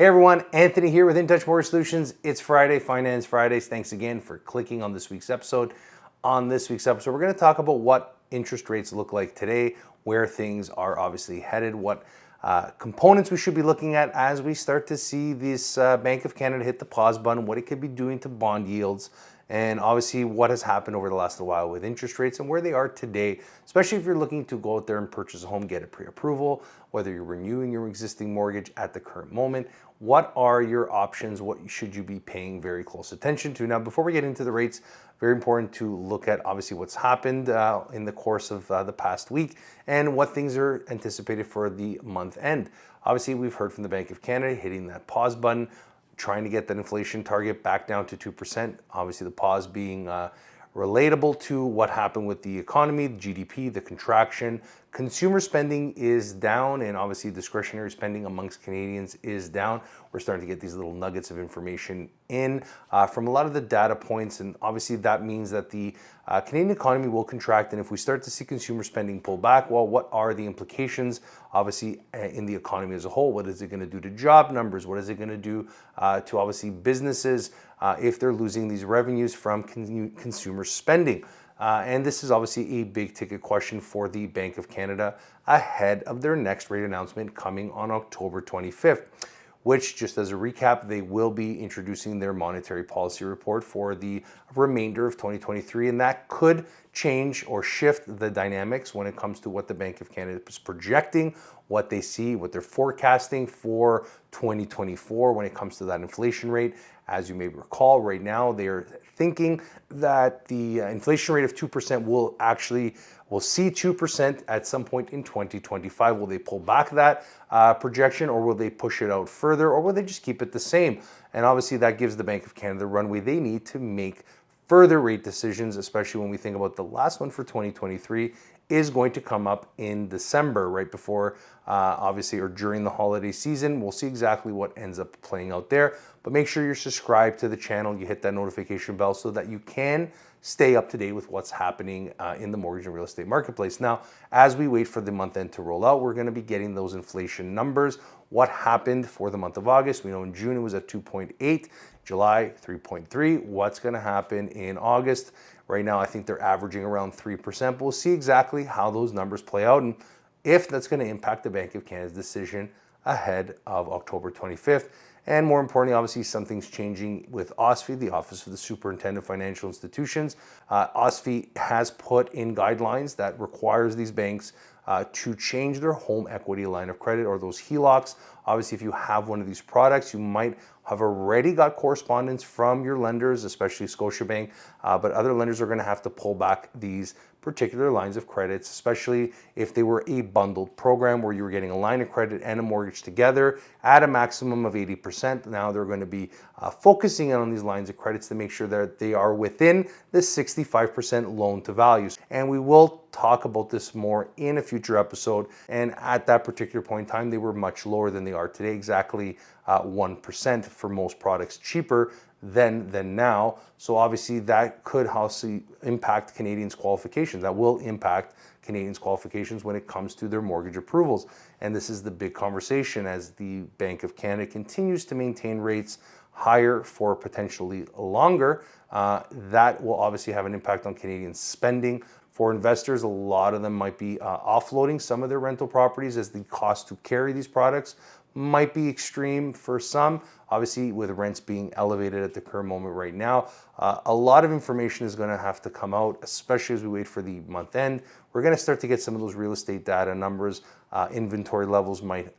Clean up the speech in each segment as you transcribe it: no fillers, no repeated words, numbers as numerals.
Hey everyone, Anthony here with InTouch Mortgage Solutions. It's Friday, Finance Fridays. Thanks again for clicking on this week's episode. On this week's episode, we're going to talk about what interest rates look like today, where things are obviously headed, what components we should be looking at as we start to see this Bank of Canada hit the pause button, what it could be doing to bond yields, and obviously what has happened over the last little while with interest rates and where they are today, especially if you're looking to go out there and purchase a home, get a pre-approval, whether you're renewing your existing mortgage at the current moment. What are your options? What should you be paying very close attention to? Now, before we get into the rates, very important to look at obviously what's happened in the course of the past week and what things are anticipated for the month end. Obviously, we've heard from the Bank of Canada hitting that pause button, trying to get that inflation target back down to 2%. Obviously, the pause being relatable to what happened with the economy, the GDP, the contraction. Consumer spending is down, and obviously discretionary spending amongst Canadians is down. We're starting to get these little nuggets of information in from a lot of the data points, and obviously that means that the Canadian economy will contract, and if we start to see consumer spending pull back, well, what are the implications, obviously, in the economy as a whole? What is it going to do to job numbers? What is it going to do to obviously businesses if they're losing these revenues from consumer spending? And this is obviously a big ticket question for the Bank of Canada ahead of their next rate announcement coming on October 25th, which, just as a recap, they will be introducing their monetary policy report for the remainder of 2023, and that could change or shift the dynamics when it comes to what the Bank of Canada is projecting, what they see, what they're forecasting for 2024 when it comes to that inflation rate. As you may recall, right now they are thinking that the inflation rate of 2% will see 2% at some point in 2025. Will they pull back that projection, or will they push it out further, or will they just keep it the same? And obviously that gives the Bank of Canada the runway they need to make further rate decisions, especially when we think about the last one for 2023 is going to come up in December, right before, obviously, or during the holiday season. We'll see exactly what ends up playing out there, but make sure you're subscribed to the channel, you hit that notification bell so that you can stay up to date with what's happening in the mortgage and real estate marketplace. Now, as we wait for the month end to roll out, we're going to be getting those inflation numbers. What happened for the month of August? We know in June it was at 2.8, July 3.3. What's going to happen in August? Right now, I think they're averaging around 3%, but we'll see exactly how those numbers play out and if that's going to impact the Bank of Canada's decision ahead of October 25th. And more importantly, obviously, something's changing with OSFI, the Office of the Superintendent of Financial Institutions. OSFI has put in guidelines that requires these banks to change their home equity line of credit, or those HELOCs. Obviously, if you have one of these products, you might have already got correspondence from your lenders, especially Scotiabank, but other lenders are going to have to pull back these particular lines of credits, especially if they were a bundled program where you were getting a line of credit and a mortgage together at a maximum of 80%. Now they're going to be focusing on these lines of credits to make sure that they are within the 65% loan to values. And we will talk about this more in a future episode. And at that particular point in time, they were much lower than they are today, exactly 1% for most products, cheaper than now. So obviously that could also impact Canadians' qualifications. That will impact Canadians' qualifications when it comes to their mortgage approvals. And this is the big conversation as the Bank of Canada continues to maintain rates higher for potentially longer. That will obviously have an impact on Canadian spending. For investors, a lot of them might be offloading some of their rental properties as the cost to carry these products might be extreme for some. Obviously, with rents being elevated at the current moment right now, a lot of information is going to have to come out, especially as we wait for the month end. We're going to start to get some of those real estate data numbers. Inventory levels might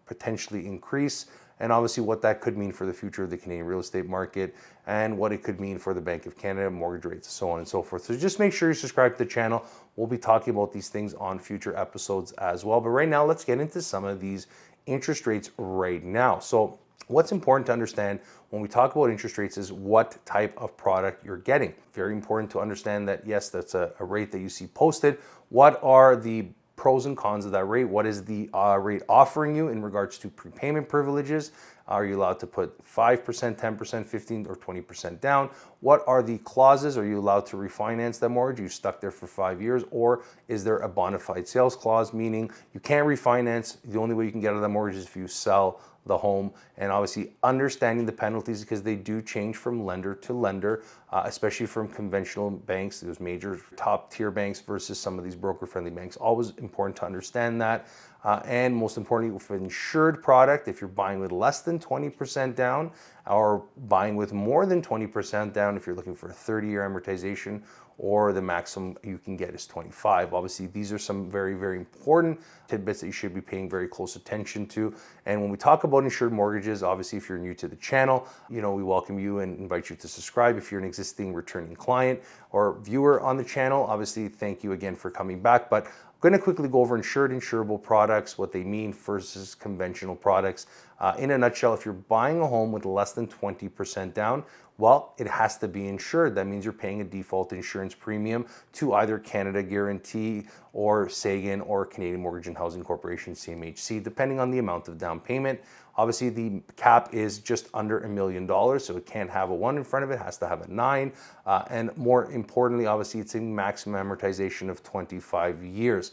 potentially increase, and obviously what that could mean for the future of the Canadian real estate market and what it could mean for the Bank of Canada, mortgage rates, so on and so forth. So just make sure you subscribe to the channel. We'll be talking about these things on future episodes as well. But right now, let's get into some of these interest rates right now. So what's important to understand when we talk about interest rates is what type of product you're getting. Very important to understand that, yes, that's a rate that you see posted. What are the pros and cons of that rate? What is the rate offering you in regards to prepayment privileges? Are you allowed to put 5%, 10%, 15, or 20% down? What are the clauses? Are you allowed to refinance that mortgage? Are you stuck there for 5 years? Or is there a bona fide sales clause, meaning you can't refinance? The only way you can get out of that mortgage is if you sell the home, and obviously understanding the penalties because they do change from lender to lender, especially from conventional banks, those major top tier banks versus some of these broker friendly banks. Always important to understand that. And most importantly, with an insured product, if you're buying with less than 20% down or buying with more than 20% down, if you're looking for a 30-year amortization, or the maximum you can get is 25. Obviously, these are some very, very important tidbits that you should be paying very close attention to. And when we talk about insured mortgages, obviously, if you're new to the channel, we welcome you and invite you to subscribe. If you're an existing returning client or viewer on the channel, obviously, thank you again for coming back. But I'm going to quickly go over insured, insurable products, what they mean versus conventional products. In a nutshell, if you're buying a home with less than 20% down, well, it has to be insured. That means you're paying a default insurance premium to either Canada Guarantee or Sagan or Canadian Mortgage and Housing Corporation, CMHC, depending on the amount of down payment. Obviously, the cap is just under $1 million, so it can't have a 1 in front of it, has to have a 9. And more importantly, obviously, it's a maximum amortization of 25 years.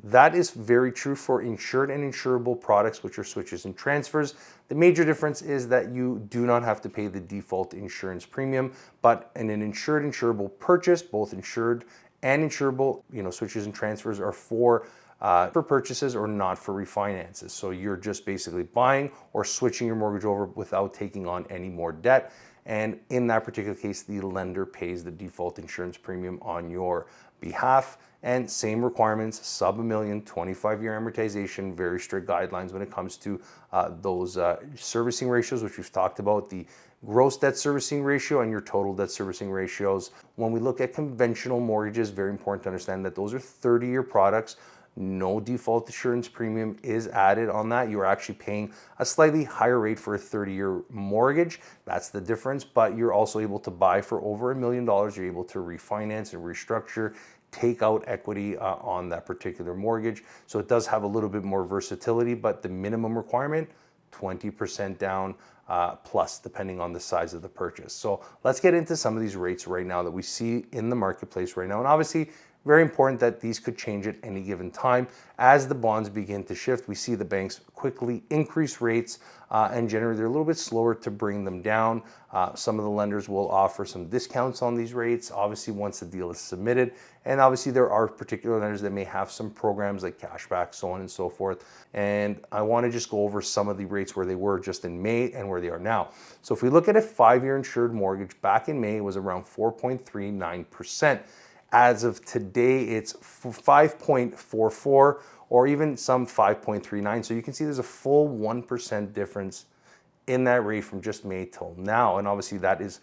That is very true for insured and insurable products, which are switches and transfers. The major difference is that you do not have to pay the default insurance premium, but in an insured insurable purchase, both insured and insurable, switches and transfers are for purchases or not for refinances. So you're just basically buying or switching your mortgage over without taking on any more debt. And in that particular case, the lender pays the default insurance premium on your behalf. And same requirements, sub $1 million, 25-year amortization, very strict guidelines when it comes to those servicing ratios, which we've talked about, the gross debt servicing ratio and your total debt servicing ratios. When we look at conventional mortgages, very important to understand that those are 30-year products. No default insurance premium is added on that. You are actually paying a slightly higher rate for a 30-year mortgage. That's the difference, but you're also able to buy for over $1 million. You're able to refinance and restructure, take out equity on that particular mortgage. So it does have a little bit more versatility, but the minimum requirement, 20% down plus, depending on the size of the purchase. So let's get into some of these rates right now that we see in the marketplace right now. And obviously, very important that these could change at any given time. As the bonds begin to shift, we see the banks quickly increase rates and generally they're a little bit slower to bring them down. Some of the lenders will offer some discounts on these rates, obviously once the deal is submitted. And obviously there are particular lenders that may have some programs like cashback, so on and so forth. And I want to just go over some of the rates where they were just in May and where they are now. So if we look at a 5-year insured mortgage, back in May it was around 4.39%. As of today, it's 5.44 or even some 5.39. So you can see there's a full 1% difference in that rate from just May till now. And obviously that is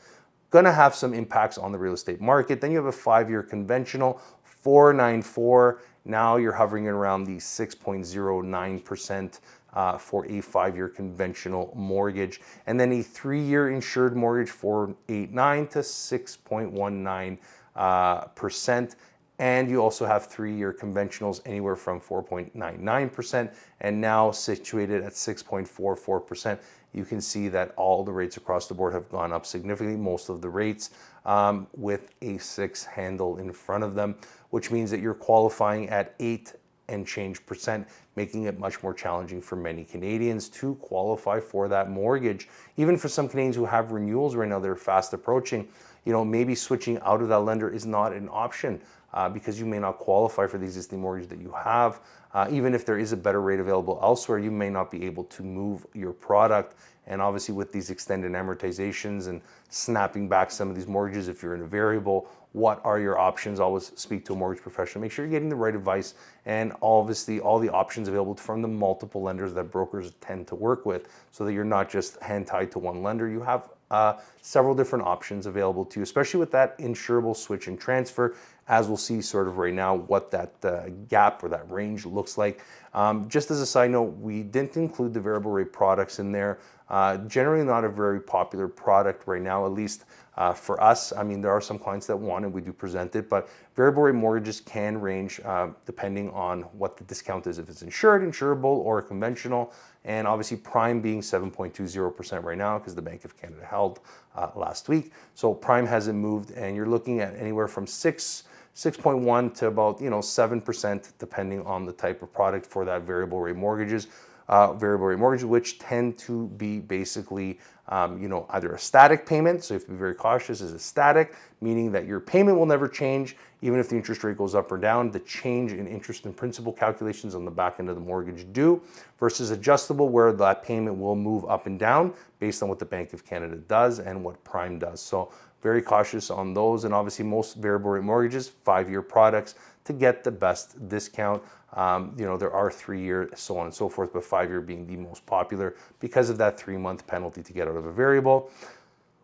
going to have some impacts on the real estate market. Then you have a 5-year conventional, 4.94. Now you're hovering around the 6.09% for a 5-year conventional mortgage. And then a 3-year insured mortgage, 4.89 to 6.19%. And you also have 3-year conventionals anywhere from 4.99% and now situated at 6.44%. You can see that all the rates across the board have gone up significantly, most of the rates with a 6 handle in front of them, which means that you're qualifying at 8 and change percent, making it much more challenging for many Canadians to qualify for that mortgage. Even for some Canadians who have renewals right now, they're fast approaching. Maybe switching out of that lender is not an option because you may not qualify for the existing mortgage that you have. Even if there is a better rate available elsewhere, you may not be able to move your product. And obviously with these extended amortizations and snapping back some of these mortgages, if you're in a variable, what are your options? Always speak to a mortgage professional. Make sure you're getting the right advice and obviously all the options available from the multiple lenders that brokers tend to work with so that you're not just hand tied to one lender. You have several different options available to you, especially with that insurable switch and transfer, as we'll see sort of right now what that gap or that range looks like. Just as a side note, we didn't include the variable rate products in there. Generally not a very popular product right now, at least for us. I mean, there are some clients that want it, we do present it, but variable rate mortgages can range depending on what the discount is, if it's insured, insurable, or conventional. And obviously prime being 7.20% right now because the Bank of Canada held last week. So prime hasn't moved and you're looking at anywhere from 6.1 to about 7% depending on the type of product for that variable rate mortgages, variable rate mortgages, which tend to be basically either a static payment, so you have to be very cautious, is a static, meaning that your payment will never change, even if the interest rate goes up or down. The change in interest and principal calculations on the back end of the mortgage do, versus adjustable, where that payment will move up and down based on what the Bank of Canada does and what Prime does. So very cautious on those. And obviously most variable rate mortgages, 5-year products to get the best discount. There are 3-year, so on and so forth, but 5-year being the most popular because of that 3-month penalty to get out of a variable.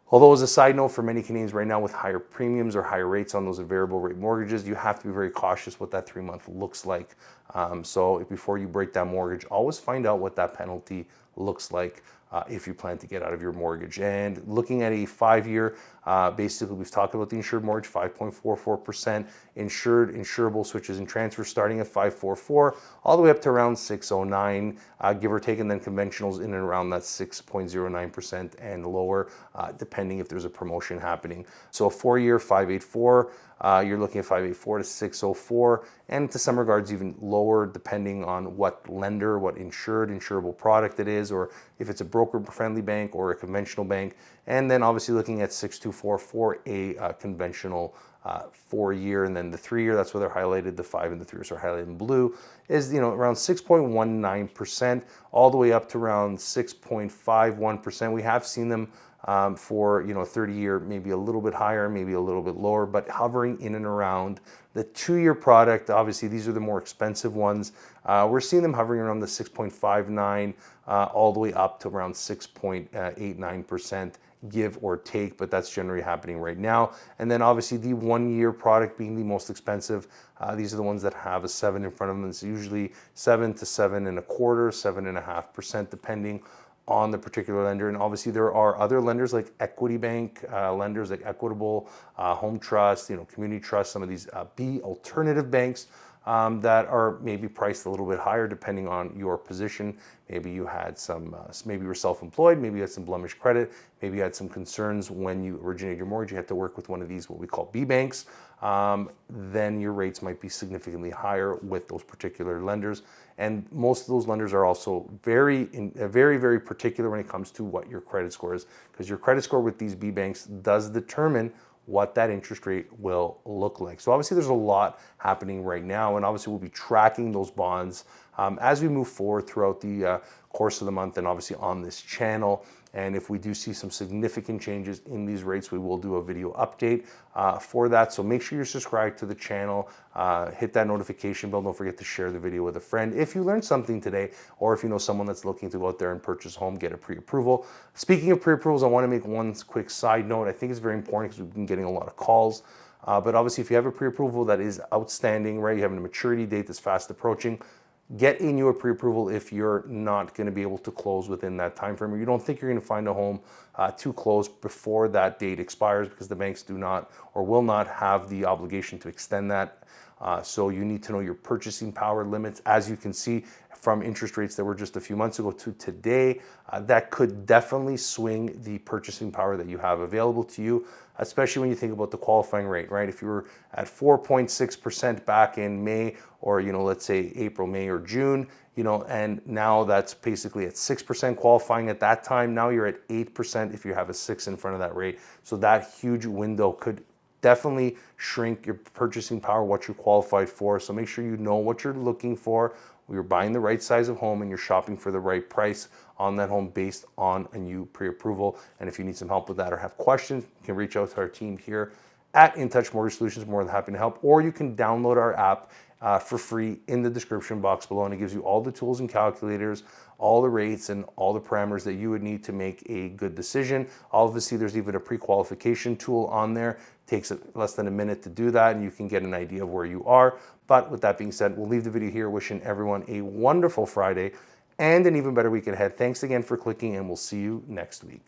Although, as a side note, for many Canadians right now with higher premiums or higher rates on those variable rate mortgages, you have to be very cautious what that 3-month looks like. So before you break that mortgage, always find out what that penalty looks like if you plan to get out of your mortgage. And looking at a 5-year, basically we've talked about the insured mortgage, 5.44%, insured, insurable switches and transfers starting at 5.44, all the way up to around 6.09, give or take, and then conventionals in and around that 6.09% and lower, depending if there's a promotion happening. So a 4-year, 5.84, you're looking at 5.84 to 6.04, and to some regards even lower depending on what lender, what insurable product it is, or if it's a broker-friendly bank or a conventional bank. And then obviously looking at 6.24 for a conventional 4-year, and then the 3-year, that's where they're highlighted. The 5 and the 3 are highlighted in blue, is around 6.19%, all the way up to around 6.51%. We have seen them for 30-year, maybe a little bit higher, maybe a little bit lower, but hovering in and around the 2-year product. Obviously, these are the more expensive ones. We're seeing them hovering around the 6.59, all the way up to around 6.89%. Give or take, but that's generally happening right now. And then obviously the 1-year product being the most expensive. These are the ones that have a 7 in front of them. It's usually 7 to 7.25, 7.5%, depending on the particular lender. And obviously there are other lenders like Equity Bank, lenders like Equitable, Home Trust, Community Trust, some of these B alternative banks that are maybe priced a little bit higher depending on your position. Maybe you had maybe you were self-employed, maybe you had some blemish credit, maybe you had some concerns when you originated your mortgage, you had to work with one of these, what we call B banks. Then your rates might be significantly higher with those particular lenders. And most of those lenders are also very, very particular when it comes to what your credit score is, because your credit score with these B banks does determine what that interest rate will look like. So obviously there's a lot happening right now, and obviously we'll be tracking those bonds as we move forward throughout the course of the month, and obviously on this channel. And if we do see some significant changes in these rates, we will do a video update for that. So make sure you're subscribed to the channel, hit that notification bell. Don't forget to share the video with a friend if you learned something today, or if you know someone that's looking to go out there and purchase a home, get a pre-approval. Speaking of pre-approvals, I want to make one quick side note. I think it's very important because we've been getting a lot of calls. But obviously, if you have a pre-approval that is outstanding, right, you have a maturity date that's fast approaching, get in your pre-approval if you're not going to be able to close within that time frame, or you don't think you're going to find a home to close before that date expires, because the banks do not or will not have the obligation to extend that. So you need to know your purchasing power limits. As you can see from interest rates that were just a few months ago to today, that could definitely swing the purchasing power that you have available to you, especially when you think about the qualifying rate, right? If you were at 4.6% back in May, or let's say April, May, or June, and now that's basically at 6% qualifying at that time. Now you're at 8% if you have a 6 in front of that rate. So that huge window could definitely shrink your purchasing power, what you qualified for. So make sure you know what you're looking for. You're buying the right size of home and you're shopping for the right price on that home based on a new pre-approval. And if you need some help with that or have questions, you can reach out to our team here at InTouch Mortgage Solutions. More than happy to help. Or you can download our app for free in the description box below, and it gives you all the tools and calculators, all the rates, and all the parameters that you would need to make a good decision. Obviously, there's even a pre-qualification tool on there. It takes less than a minute to do that, and you can get an idea of where you are. But with that being said, we'll leave the video here, wishing everyone a wonderful Friday and an even better week ahead. Thanks again for clicking, and we'll see you next week.